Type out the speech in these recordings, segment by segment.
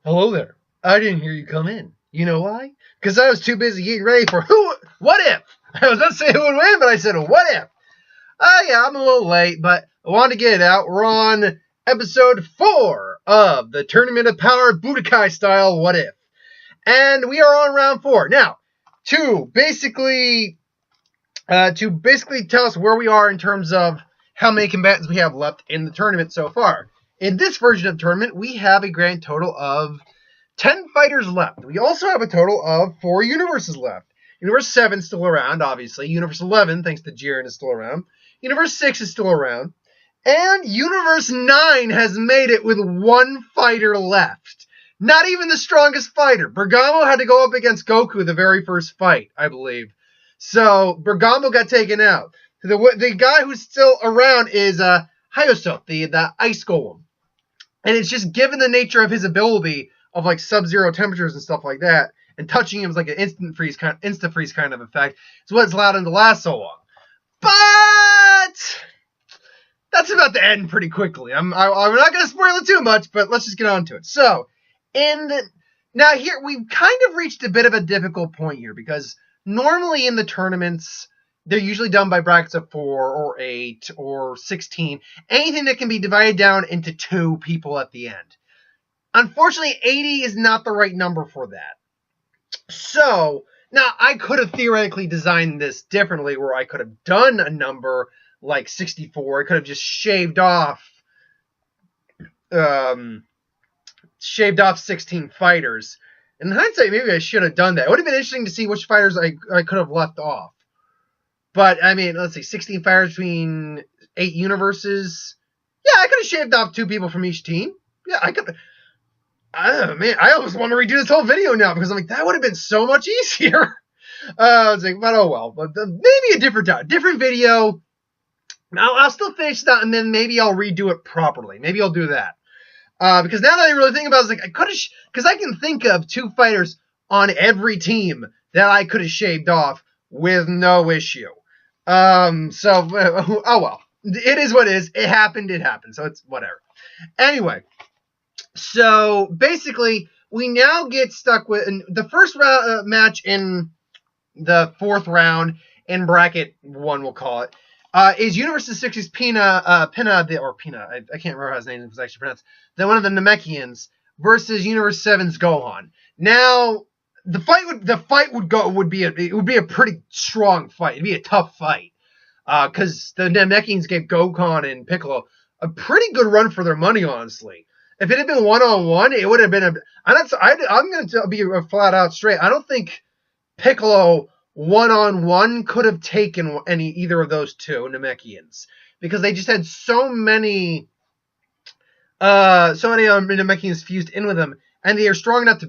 Hello there. I didn't hear you come in. You know why? Because I was too busy getting ready for what if? I was about to say who would win, but I said, what if? Yeah, I'm a little late, but I wanted to get it out. We're on episode 4 of the Tournament of Power Budokai style What If. And we are on round 4. Now, to basically tell us where we are in terms of how many combatants we have left in the tournament so far. In this version of the tournament, we have a grand total of 10 fighters left. We also have a total of 4 universes left. Universe 7 is still around, obviously. Universe 11, thanks to Jiren, is still around. Universe 6 is still around. And Universe 9 has made it with 1 fighter left. Not even the strongest fighter. Bergamo had to go up against Goku the very first fight, I believe. So, Bergamo got taken out. The guy who's still around is Hayaso, the ice golem. And it's just given the nature of his ability of like sub-zero temperatures and stuff like that, and touching him is like an instant freeze kind of effect. It's what's allowed him to last so long. But that's about to end pretty quickly. I'm not going to spoil it too much, but let's just get on to it. So, now here we've kind of reached a bit of a difficult point here because normally in the tournaments they're usually done by brackets of 4 or 8 or 16. Anything that can be divided down into 2 people at the end. Unfortunately, 80 is not the right number for that. So, now I could have theoretically designed this differently where I could have done a number like 64. I could have just shaved off 16 fighters. In hindsight, maybe I should have done that. It would have been interesting to see which fighters I could have left off. But, I mean, let's see, 16 fighters between 8 universes. Yeah, I could have shaved off 2 people from each team. Yeah, I could. Man, I almost want to redo this whole video now because I'm like, that would have been so much easier. I was like, but oh well. But maybe a different video. I'll still finish that and then maybe I'll redo it properly. Maybe I'll do that. Because now that I really think about it, I was like, I could have, because I can think of 2 fighters on every team that I could have shaved off with no issue. Oh well. It is what it is. It happened. So it's whatever. Anyway. So basically, we now get stuck with the first match in the 4th round in bracket 1, we'll call it, is Universe 6's Pina, I can't remember how his name was actually pronounced, one of the Namekians versus Universe 7's Gohan. Now, the fight would be a pretty strong fight. It'd be a tough fight. Because the Namekians gave Gohan and Piccolo a pretty good run for their money, honestly. If it had been 1-on-1, it would have been I'm going to be flat out straight. I don't think Piccolo 1-on-1 could have taken either of those 2 Namekians because they just had so many Namekians fused in with them, and they are strong enough to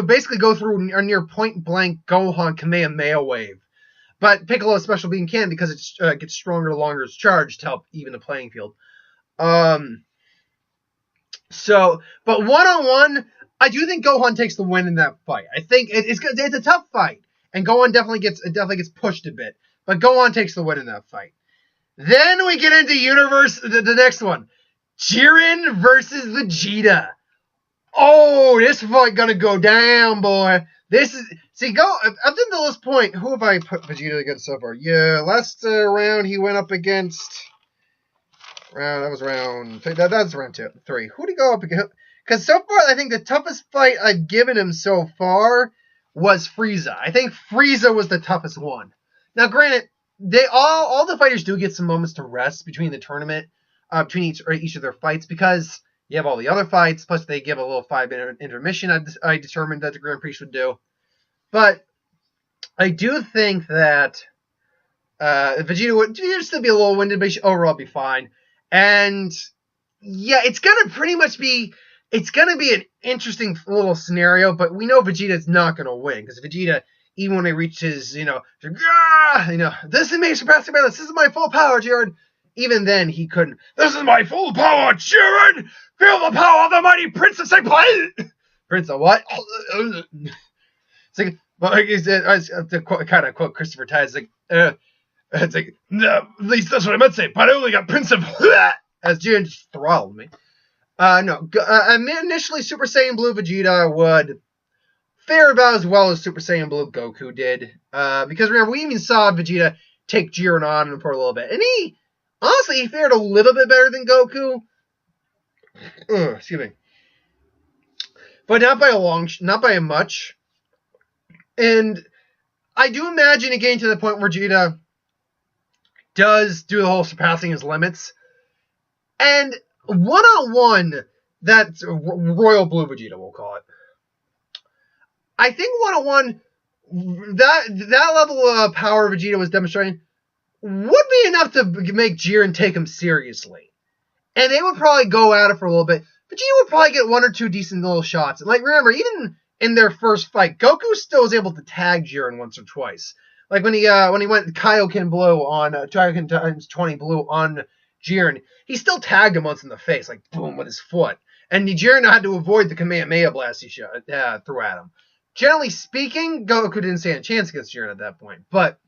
basically go through a near point blank Gohan Kamehameha wave. But Piccolo's special beam can because it gets stronger the longer it's charged to help even the playing field. But 1-on-1, I do think Gohan takes the win in that fight. I think it's a tough fight, and Gohan definitely gets pushed a bit. But Gohan takes the win in that fight. Then we get into the next one, Jiren versus Vegeta. Oh, this fight gonna go down, boy. This is up until this point. Who have I put Vegeta against so far? Yeah, last round he went up against. That's round 3. Who did he go up against? Because so far, I think the toughest fight I've given him so far was Frieza. I think Frieza was the toughest one. Now, granted, all the fighters do get some moments to rest between the tournament, between each of their fights, because you have all the other fights, plus they give a little 5-minute intermission I determined that the Grand Prix should do. But I do think that Vegeta would still be a little winded, but overall be fine. And yeah, it's gonna be an interesting little scenario, but we know Vegeta's not gonna win because Vegeta, even when he reaches, this is me surpassing my this is my full power, Jiren. Even then, he couldn't. This is my full power, Jiren. Feel the power of the mighty Prince of Saint. Prince of what? It's like, well, to quote Christopher Tye, it's like, no, at least that's what I meant to say, but I only got Prince of as Jiren just throttled me. No. Initially, Super Saiyan Blue Vegeta would fare about as well as Super Saiyan Blue Goku did. Because remember, we even saw Vegeta take Jiren on for a little bit. And honestly, he fared a little bit better than Goku. Excuse me. But not by a much. And I do imagine it getting to the point where Vegeta does do the whole surpassing his limits. And one-on-one, that's Royal Blue Vegeta, we'll call it. I think one-on-one, that level of power Vegeta was demonstrating would be enough to make Jiren take him seriously. And they would probably go at it for a little bit. Vegeta would probably get one or two decent little shots. And like, remember, even in their first fight, Goku still was able to tag Jiren once or twice. Like when he went Kaioken Blue on Kaioken times 20 Blue on Jiren, he still tagged him once in the face, like boom, with his foot. And Jiren had to avoid the Kamehameha blast he threw at him. Generally speaking, Goku didn't stand a chance against Jiren at that point. But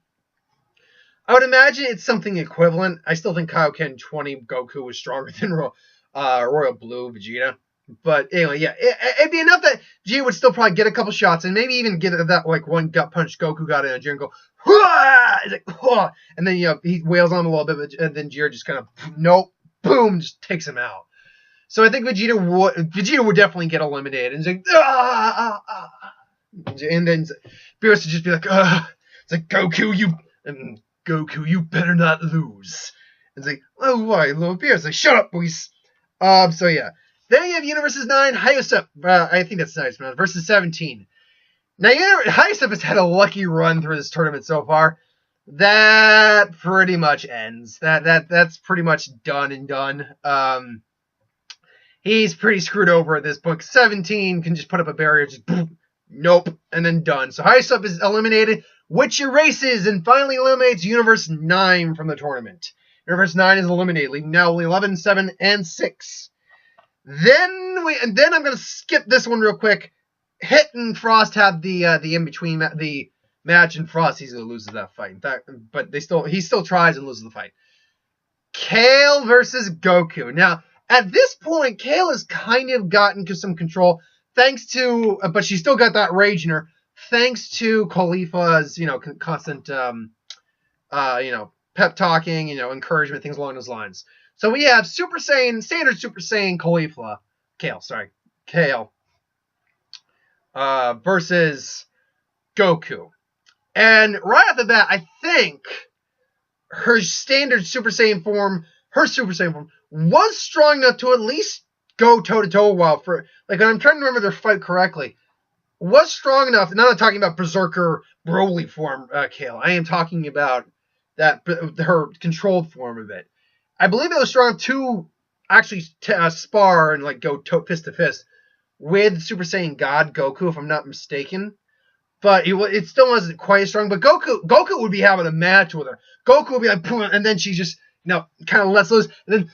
I would imagine it's something equivalent. I still think Kaioken 20 Goku was stronger than Royal Blue Vegeta. But anyway, yeah, it'd be enough that Vegeta would still probably get a couple shots and maybe even get that like one gut punch Goku got in, and Jiren go, he's like, Hwah! And then he wails on him a little bit, and then Jiren just kind of nope, boom, just takes him out. So I think Vegeta would definitely get eliminated, and he's like, and then Beerus would just be like, it's like Goku, you better not lose. And it's like, oh why, little Beerus? Like, shut up, boys. So yeah. Then you have Universes 9, Hyosep, I think that's nice, man, versus 17. Now, Hyosep has had a lucky run through this tournament so far. That pretty much ends. That's pretty much done and done. He's pretty screwed over at this point. 17 can just put up a barrier, just boom, nope, and then done. So Hyosep is eliminated, which erases and finally eliminates Universe 9 from the tournament. Universe 9 is eliminated, leaving now only 11, 7, and 6. Then I'm gonna skip this one real quick. Hit and Frost have the in between the match, and Frost easily loses that fight. In fact, but he still tries and loses the fight. Kale versus Goku. Now at this point, Kale has kind of gotten some control thanks to, but she's still got that rage in her thanks to Khalifa's constant pep talking, encouragement, things along those lines. So we have standard Super Saiyan Kale versus Goku. And right off the bat, I think her Super Saiyan form was strong enough to at least go toe-to-toe when I'm trying to remember their fight correctly, was strong enough, and I'm not talking about Berserker Broly form Kale, I am talking about her controlled form of it. I believe it was strong to actually spar and go fist to fist with Super Saiyan God Goku, if I'm not mistaken. But it still wasn't quite as strong. But Goku would be having a match with her. Goku would be like, boom, and then she just kind of lets loose, and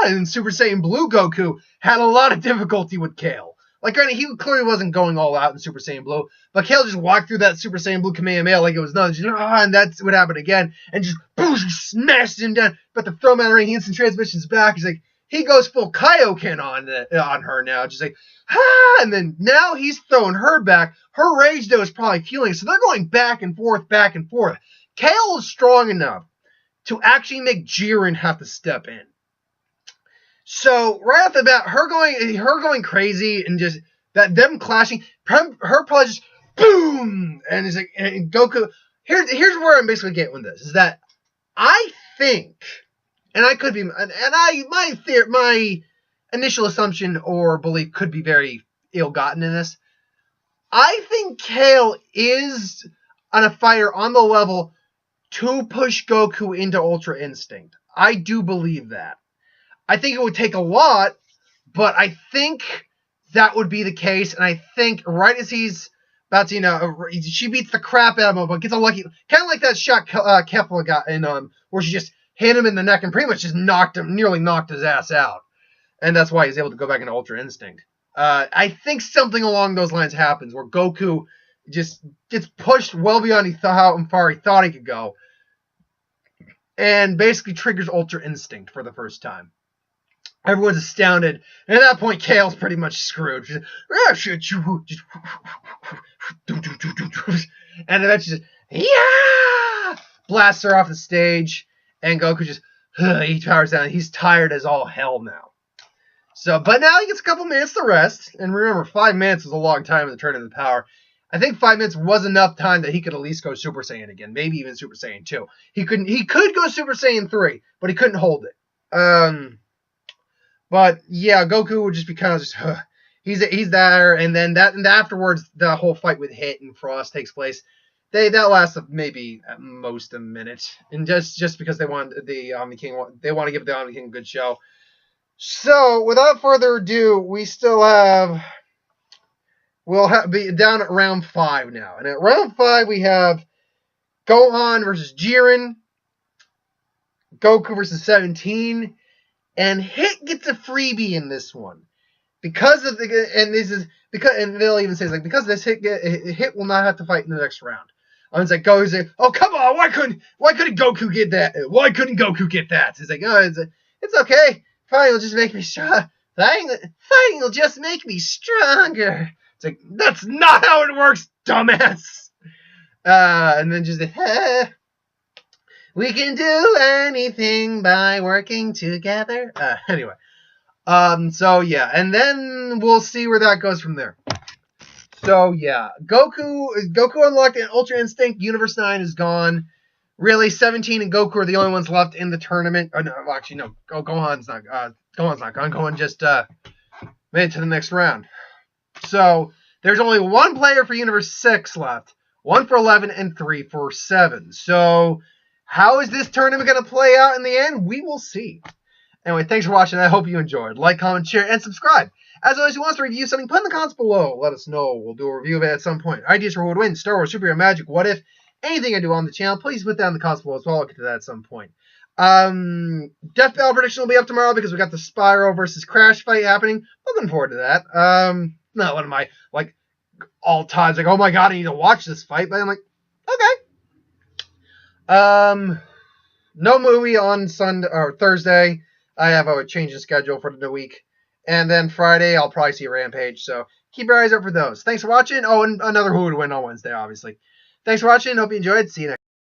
then Super Saiyan Blue Goku had a lot of difficulty with Kale. Granted, he clearly wasn't going all out in Super Saiyan Blue, but Kale just walked through that Super Saiyan Blue Kamehameha like it was nothing. And that's what happened again. And just, boom, she smashed him down. But the throw him out of ring, he instant transmission's back. He's like, he goes full Kaioken on her now. Just like, and then now he's throwing her back. Her rage, though, is probably fueling. So they're going back and forth, back and forth. Kale is strong enough to actually make Jiren have to step in. So right off the bat, her going crazy and just them clashing, her probably just boom, and it's like, and Goku. Here's where I'm basically getting with this is that I think, and I could be, my initial assumption or belief could be very ill-gotten in this. I think Kale is a fighter on the level to push Goku into Ultra Instinct. I do believe that. I think it would take a lot, but I think that would be the case. And I think right as he's about to, she beats the crap out of him, but gets a lucky, kind of like that shot Kefla got in, where she just hit him in the neck and pretty much just nearly knocked his ass out. And that's why he's able to go back into Ultra Instinct. I think something along those lines happens where Goku just gets pushed well beyond how far he thought he could go, and basically triggers Ultra Instinct for the first time. Everyone's astounded. And at that point, Kale's pretty much screwed. She's like, ah, shit, you. And eventually just, yeah! Blasts her off the stage. And Goku just, he powers down. He's tired as all hell now. So, but now he gets a couple minutes to rest. And remember, 5 minutes was a long time in the Tournament of the Power. I think 5 minutes was enough time that he could at least go Super Saiyan again. Maybe even Super Saiyan 2. He could go Super Saiyan 3, but he couldn't hold it. But yeah, Goku would just be kind of just, he's there, and then afterwards the whole fight with Hit and Frost takes place. That lasts maybe at most a minute, and just because they want the Omni King, they want to give the Omni King a good show. So without further ado, we'll be down at round 5 now, and at round 5 we have Gohan versus Jiren, Goku versus 17. And Hit gets a freebie in this one because of and they'll even say, like, because of this, Hit will not have to fight in the next round. And it's like Goku's like, oh come on, why couldn't Goku get that? Why couldn't Goku get that? It's like, oh, it's okay. Fighting will just make me strong. Fighting will just make me stronger. It's like, that's not how it works, dumbass. And then just we can do anything by working together. Anyway. So yeah, and then we'll see where that goes from there. So yeah, Goku unlocked an Ultra Instinct. Universe 9 is gone. Really, 17 and Goku are the only ones left in the tournament. Oh no, actually no. Gohan's not gone. Gohan just made it to the next round. So there's only one player for Universe 6 left. 1 for 11 and 3 for 7. So how is this tournament going to play out in the end? We will see. Anyway, thanks for watching. I hope you enjoyed. Like, comment, share, and subscribe. As always, if you want us to review something, put in the comments below. Let us know. We'll do a review of it at some point. Ideas for who would win, Star Wars, Superhero, Magic, What If, anything I do on the channel, please put down in the comments below as well. I'll get to that at some point. Death Battle prediction will be up tomorrow because we got the Spyro versus Crash fight happening. Looking forward to that. Not one of my, like, all times, like, oh my god, I need to watch this fight. But I'm like, okay. No movie on Sunday or Thursday. I have a change in schedule for the week. And then Friday, I'll probably see Rampage. So keep your eyes out for those. Thanks for watching. Oh, and another Who Would Win on Wednesday, obviously. Thanks for watching. Hope you enjoyed. See you next time.